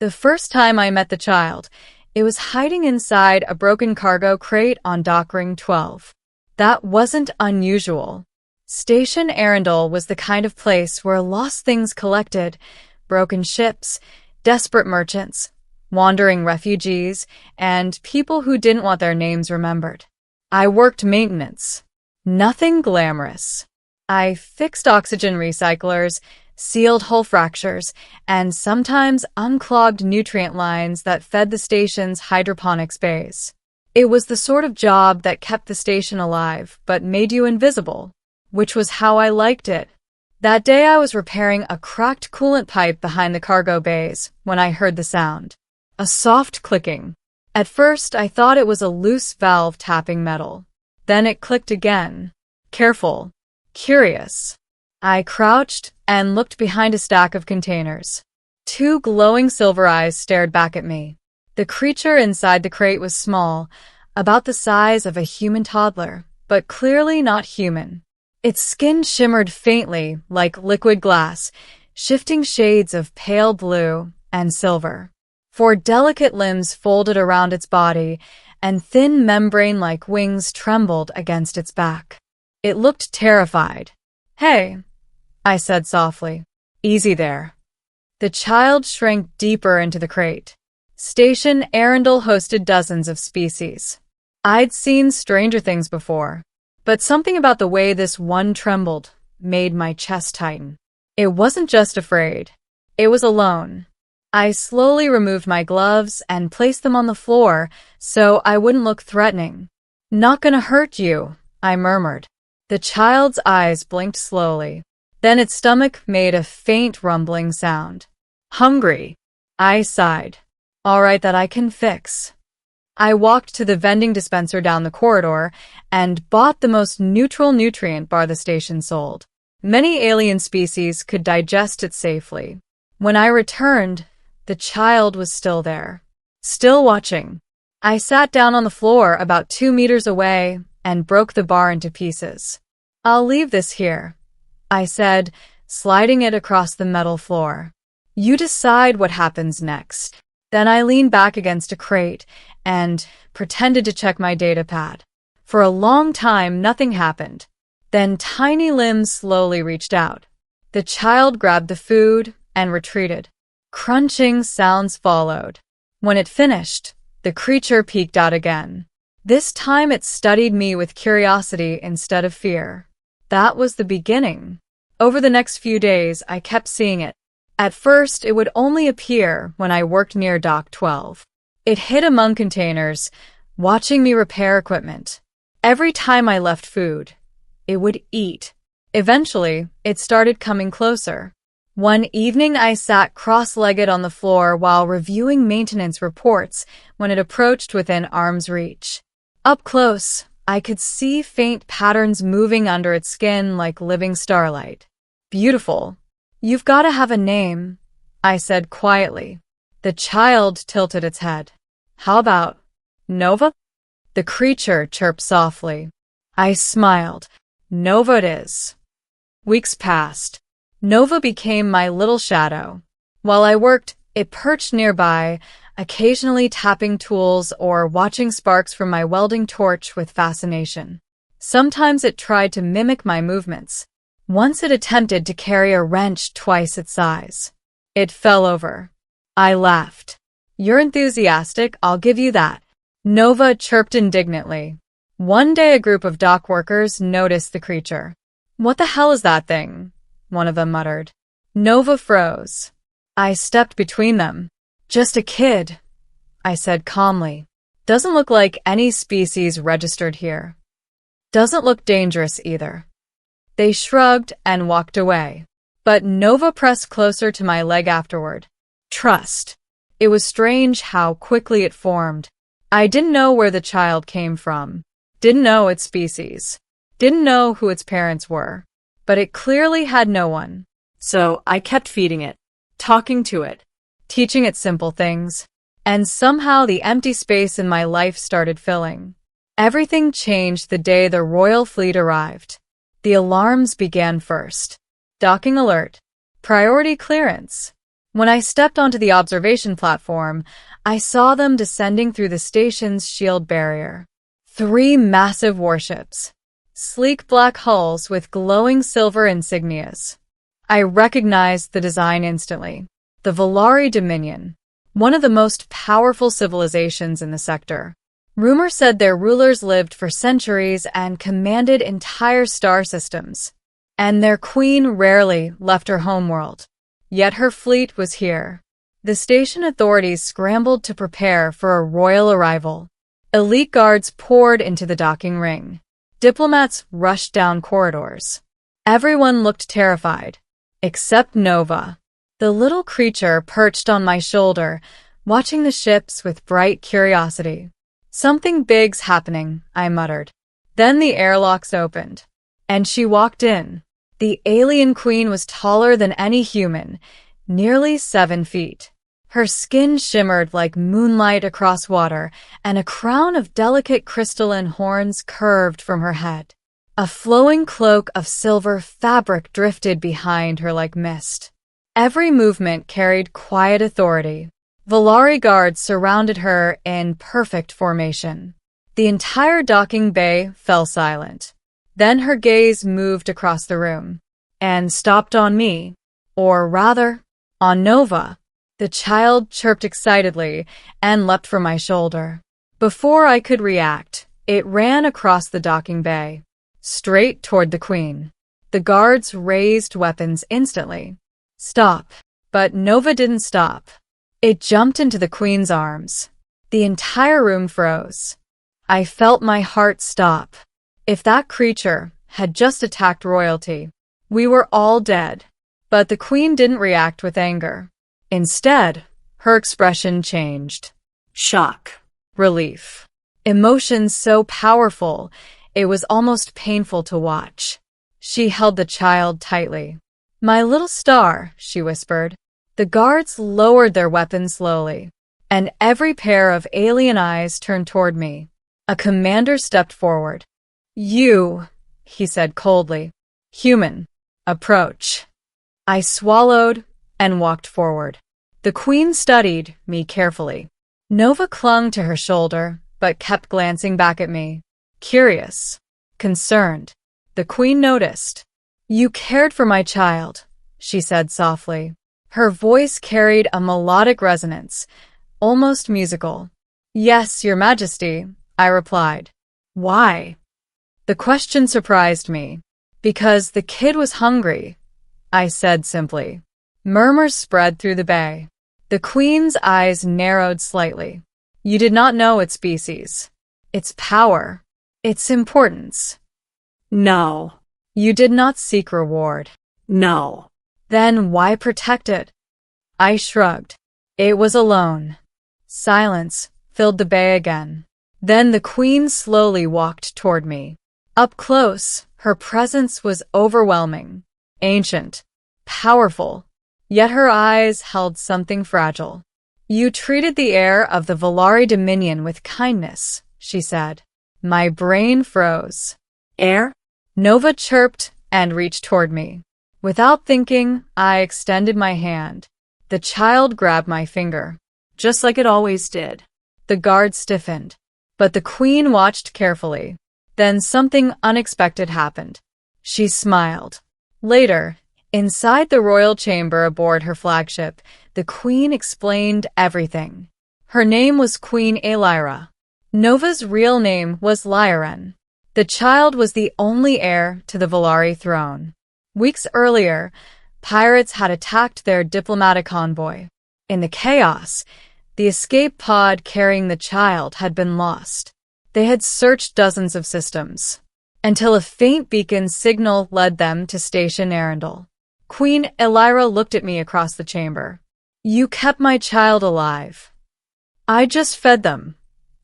The first time I met the child, it was hiding inside a broken cargo crate on dock ring 12. That wasn't unusual. Station Arundel was the kind of place where lost things collected, broken ships, desperate merchants, wandering refugees, and people who didn't want their names remembered. I worked maintenance. Nothing glamorous. I fixed oxygen recyclers, sealed hull fractures, and sometimes unclogged nutrient lines that fed the station's hydroponics bays. It was the sort of job that kept the station alive but made you invisible, which was how I liked it. That day I was repairing a cracked coolant pipe behind the cargo bays when I heard the sound. A soft clicking. At first, I thought it was a loose valve tapping metal. Then it clicked again. Careful. Curious. I crouched and looked behind a stack of containers. Two glowing silver eyes stared back at me. The creature inside the crate was small, about the size of a human toddler, but clearly not human. Its skin shimmered faintly like liquid glass, shifting shades of pale blue and silver. Four delicate limbs folded around its body, and thin membrane-like wings trembled against its back. It looked terrified. "Hey," I said softly. "Easy there." The child shrank deeper into the crate. Station Arundel hosted dozens of species. I'd seen stranger things before, but something about the way this one trembled made my chest tighten. It wasn't just afraid. It was alone. I slowly removed my gloves and placed them on the floor so I wouldn't look threatening. "Not gonna hurt you," I murmured. The child's eyes blinked slowly. Then its stomach made a faint rumbling sound. "Hungry," I sighed. "All right, that I can fix." I walked to the vending dispenser down the corridor and bought the most neutral nutrient bar the station sold. Many alien species could digest it safely. When I returned, the child was still there, still watching. I sat down on the floor about 2 meters away and broke the bar into pieces. "I'll leave this here," I said, sliding it across the metal floor. "You decide what happens next." Then I leaned back against a crate and pretended to check my data pad. For a long time, nothing happened. Then tiny limbs slowly reached out. The child grabbed the food and retreated. Crunching sounds followed. When it finished, the creature peeked out again. This time it studied me with curiosity instead of fear. That was the beginning. Over the next few days, I kept seeing it. At first, it would only appear when I worked near Dock 12. It hid among containers, watching me repair equipment. Every time I left food, it would eat. Eventually, it started coming closer. One evening, I sat cross-legged on the floor while reviewing maintenance reports when it approached within arm's reach. Up close, I could see faint patterns moving under its skin like living starlight. "Beautiful. You've got to have a name," I said quietly. The child tilted its head. "How about Nova?" The creature chirped softly. I smiled. "Nova it is." Weeks passed. Nova became my little shadow. While I worked, it perched nearby, occasionally tapping tools or watching sparks from my welding torch with fascination. Sometimes it tried to mimic my movements. Once it attempted to carry a wrench twice its size. It fell over. I laughed. "You're enthusiastic, I'll give you that." Nova chirped indignantly. One day a group of dock workers noticed the creature. "What the hell is that thing?" one of them muttered. Nova froze. I stepped between them. "Just a kid," I said calmly. "Doesn't look like any species registered here. Doesn't look dangerous either." They shrugged and walked away. But Nova pressed closer to my leg afterward. Trust. It was strange how quickly it formed. I didn't know where the child came from. Didn't know its species. Didn't know who its parents were. But it clearly had no one. So I kept feeding it, talking to it, teaching it simple things. And somehow the empty space in my life started filling. Everything changed the day the royal fleet arrived. The alarms began first. Docking alert. Priority clearance. When I stepped onto the observation platform, I saw them descending through the station's shield barrier. 3 massive warships. Sleek black hulls with glowing silver insignias. I recognized the design instantly. The Volari Dominion, one of the most powerful civilizations in the sector. Rumor said their rulers lived for centuries and commanded entire star systems. And their queen rarely left her homeworld. Yet her fleet was here. The station authorities scrambled to prepare for a royal arrival. Elite guards poured into the docking ring. Diplomats rushed down corridors. Everyone looked terrified, except Nova. The little creature perched on my shoulder, watching the ships with bright curiosity. "Something big's happening," I muttered. Then the airlocks opened, and she walked in. The alien queen was taller than any human, nearly 7 feet. Her skin shimmered like moonlight across water, and a crown of delicate crystalline horns curved from her head. A flowing cloak of silver fabric drifted behind her like mist. Every movement carried quiet authority. Volari guards surrounded her in perfect formation. The entire docking bay fell silent. Then her gaze moved across the room and stopped on me, or rather, on Nova. The child chirped excitedly and leapt from my shoulder. Before I could react, it ran across the docking bay, straight toward the queen. The guards raised weapons instantly. "Stop." But Nova didn't stop. It jumped into the queen's arms. The entire room froze. I felt my heart stop. If that creature had just attacked royalty, we were all dead. But the queen didn't react with anger. Instead, her expression changed. Shock. Relief. Emotions so powerful, it was almost painful to watch. She held the child tightly. "My little star," she whispered. The guards lowered their weapons slowly, and every pair of alien eyes turned toward me. A commander stepped forward. "You," he said coldly. "Human. Approach." I swallowed and walked forward. The queen studied me carefully. Nova clung to her shoulder, but kept glancing back at me. Curious. Concerned. The queen noticed. "You cared for my child," she said softly. Her voice carried a melodic resonance, almost musical. "Yes, Your Majesty," I replied. "Why?" The question surprised me. "Because the kid was hungry," I said simply. Murmurs spread through the bay. The queen's eyes narrowed slightly. "You did not know its species, its power, its importance." "No." "You did not seek reward." "No." "Then why protect it?" I shrugged. It was alone. Silence filled the bay again. Then the queen slowly walked toward me. Up close, her presence was overwhelming, ancient, powerful, yet her eyes held something fragile. "You treated the heir of the Volari Dominion with kindness," she said. My brain froze. "Heir?" Nova chirped and reached toward me. Without thinking, I extended my hand. The child grabbed my finger, just like it always did. The guard stiffened, but the queen watched carefully. Then something unexpected happened. She smiled. Later, inside the royal chamber aboard her flagship, the queen explained everything. Her name was Queen Elira. Nova's real name was Lyran. The child was the only heir to the Volari throne. Weeks earlier, pirates had attacked their diplomatic convoy. In the chaos, the escape pod carrying the child had been lost. They had searched dozens of systems, until a faint beacon signal led them to Station Arundel. Queen Elira looked at me across the chamber. "You kept my child alive." "I just fed them,"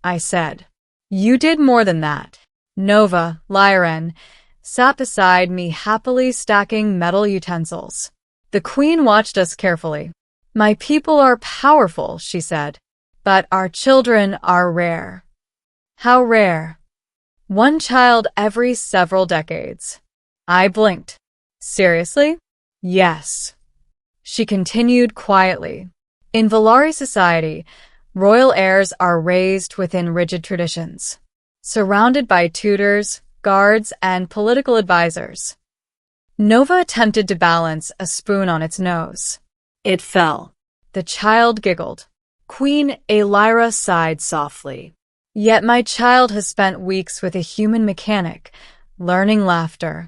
I said. "You did more than that." Nova, Lyran, sat beside me happily stacking metal utensils. The queen watched us carefully. "My people are powerful," she said, "but our children are rare." "How rare?" "One child every several decades." I blinked. "Seriously?" "Yes." She continued quietly. In Valari society, royal heirs are raised within rigid traditions, surrounded by tutors, guards, and political advisors. Nova attempted to balance a spoon on its nose. It fell. The child giggled. Queen Elira sighed softly. Yet my child has spent weeks with a human mechanic, learning laughter.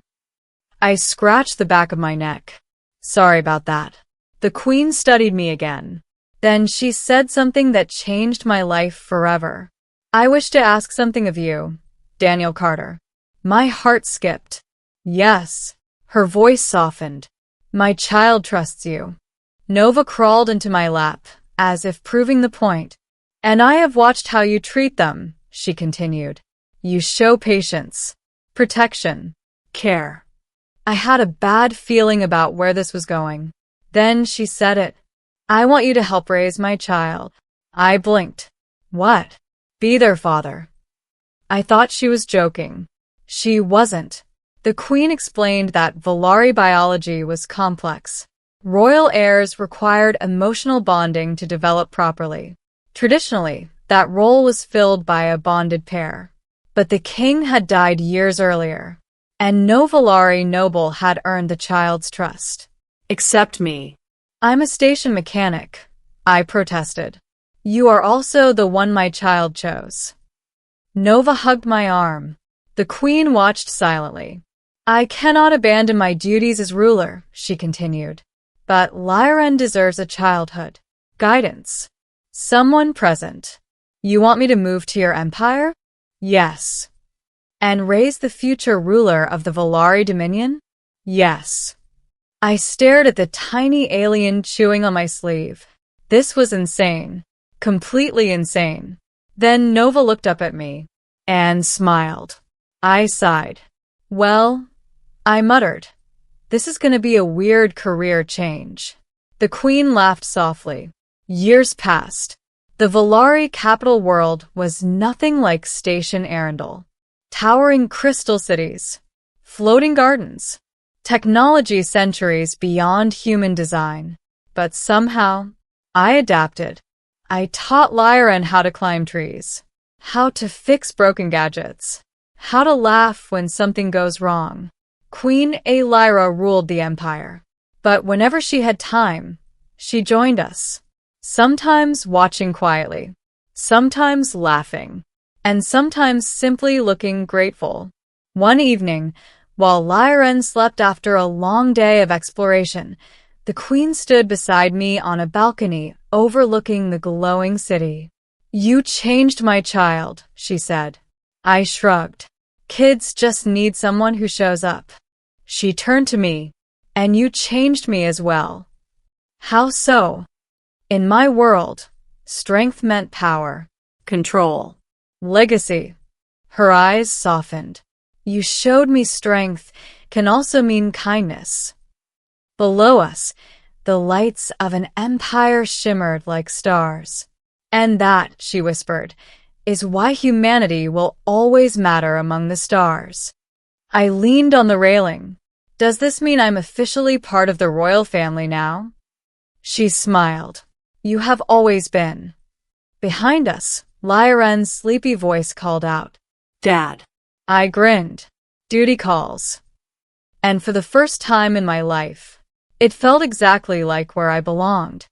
I scratched the back of my neck. Sorry about that. The queen studied me again. Then she said something that changed my life forever. I wish to ask something of you, Daniel Carter. My heart skipped. Yes. Her voice softened. My child trusts you. Nova crawled into my lap, as if proving the point. And I have watched how you treat them, she continued. You show patience, protection, care. I had a bad feeling about where this was going. Then she said it. I want you to help raise my child. I blinked. What? Be their father. I thought she was joking. She wasn't. The queen explained that Valari biology was complex. Royal heirs required emotional bonding to develop properly. Traditionally, that role was filled by a bonded pair. But the king had died years earlier, and no Valari noble had earned the child's trust. Except me. I'm a station mechanic, I protested. You are also the one my child chose. Nova hugged my arm. The queen watched silently. I cannot abandon my duties as ruler, she continued. But Lyran deserves a childhood. Guidance. Someone present. You want me to move to your empire? Yes. And raise the future ruler of the Valari Dominion? Yes. I stared at the tiny alien chewing on my sleeve. This was insane. Completely insane. Then Nova looked up at me and smiled. I sighed. Well, I muttered. This is going to be a weird career change. The queen laughed softly. Years passed. The Valari capital world was nothing like Station Arundel. Towering crystal cities, floating gardens, technology centuries beyond human design. But somehow, I adapted. I taught Lyran how to climb trees, how to fix broken gadgets, how to laugh when something goes wrong. Queen Elira ruled the empire. But whenever she had time, she joined us. Sometimes watching quietly, sometimes laughing, and sometimes simply looking grateful. One evening, while Lyran slept after a long day of exploration, the queen stood beside me on a balcony overlooking the glowing city. You changed my child, she said. I shrugged. Kids just need someone who shows up. She turned to me. And you changed me as well. How so? In my world, strength meant power, control, legacy. Her eyes softened. You showed me strength can also mean kindness. Below us, the lights of an empire shimmered like stars. And that, she whispered, is why humanity will always matter among the stars. I leaned on the railing. Does this mean I'm officially part of the royal family now? She smiled. You have always been. Behind us, Lyran's sleepy voice called out, Dad. I grinned. Duty calls. And for the first time in my life, it felt exactly like where I belonged.